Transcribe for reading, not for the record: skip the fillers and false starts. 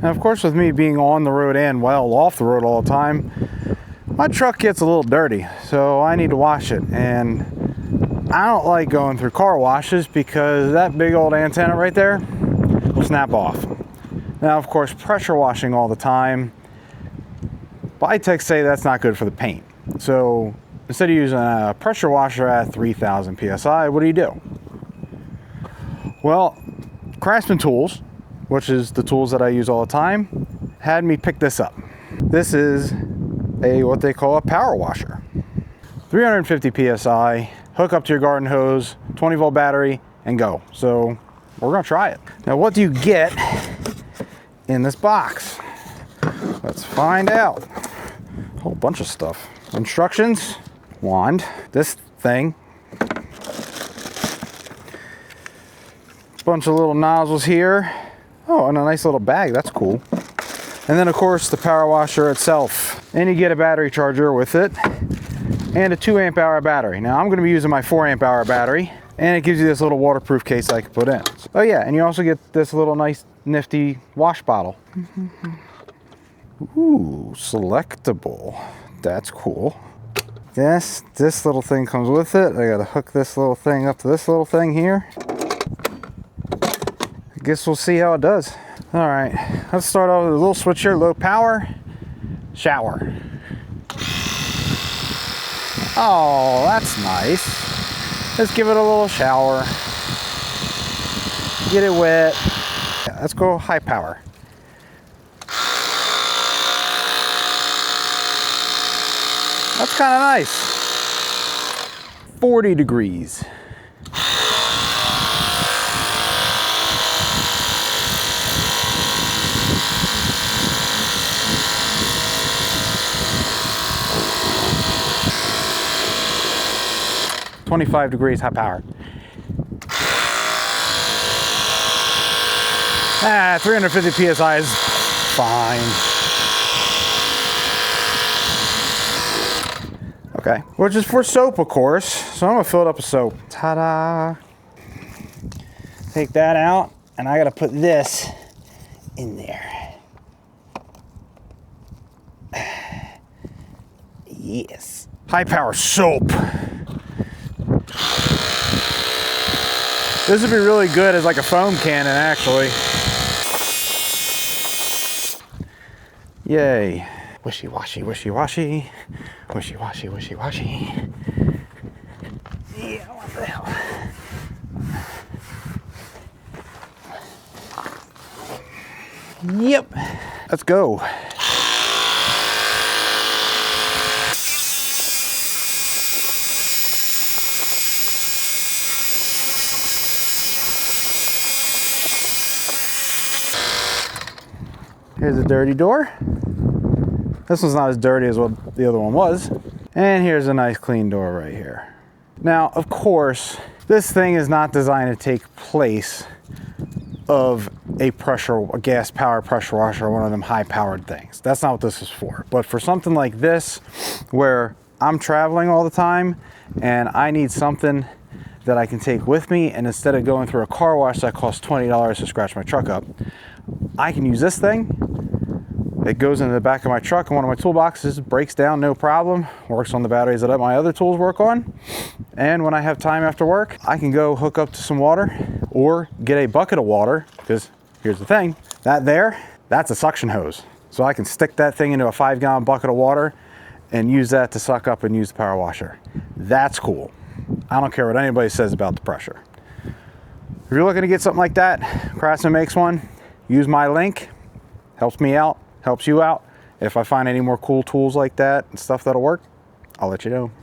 And of course, with me being on the road and well off the road all the time, my truck gets a little dirty, so I need to wash it. And I don't like going through car washes because that big old antenna right there will snap off. Now, of course, pressure washing all the time, Bytech say that's not good for the paint. So instead of using a pressure washer at 3,000 PSI, what do? Well, Craftsman Tools, which is the tools that I use all the time, had me pick this up. This is what they call a power washer. 350 PSI, hook up to your garden hose, 20 volt battery, and go. So we're gonna try it. Now, what do you get in this box? Let's find out. A whole bunch of stuff. Instructions, wand, this thing, bunch of little nozzles here. Oh, and a nice little bag, that's cool. And then of course the power washer itself. And you get a battery charger with it and a 2 amp hour battery. Now I'm gonna be using my 4 amp hour battery, and it gives you this little waterproof case I can put in. Oh yeah, and you also get this little nice nifty wash bottle. Ooh, selectable. That's cool. Yes, this little thing comes with it. I gotta hook this little thing up to this little thing here. I guess we'll see how it does. All right, let's start off with a little switch here, low power, shower. Oh, that's nice. Let's give it a little shower. Get it wet. Yeah, let's go high power. That's kind of nice. 40 degrees. $25 degrees high power. 350 PSI is fine. Okay, which is for soap, of course. So I'm gonna fill it up with soap. Ta-da! Take that out, and I gotta put this in there. Yes. High power soap. This would be really good as like a foam cannon, actually. Yay. Wishy-washy, wishy-washy. Wishy-washy, wishy-washy. Yeah, what the hell? Yep. Let's go. Here's a dirty door. This one's not as dirty as what the other one was. And here's a nice clean door right here. Now, of course, this thing is not designed to take place of a gas powered pressure washer, or one of them high powered things. That's not what this is for. But for something like this, where I'm traveling all the time and I need something that I can take with me, and instead of going through a car wash that costs $20 to scratch my truck up, I can use this thing. It goes into the back of my truck in one of my toolboxes, breaks down no problem, works on the batteries that my other tools work on. And when I have time after work, I can go hook up to some water or get a bucket of water, because here's the thing, that's a suction hose. So I can stick that thing into a 5-gallon bucket of water and use that to suck up and use the power washer. That's cool. I don't care what anybody says about the pressure. If you're looking to get something like that, Craftsman Makes one. Use my link. Helps me out, helps you out. If I find any more cool tools like that and stuff that'll work, I'll let you know.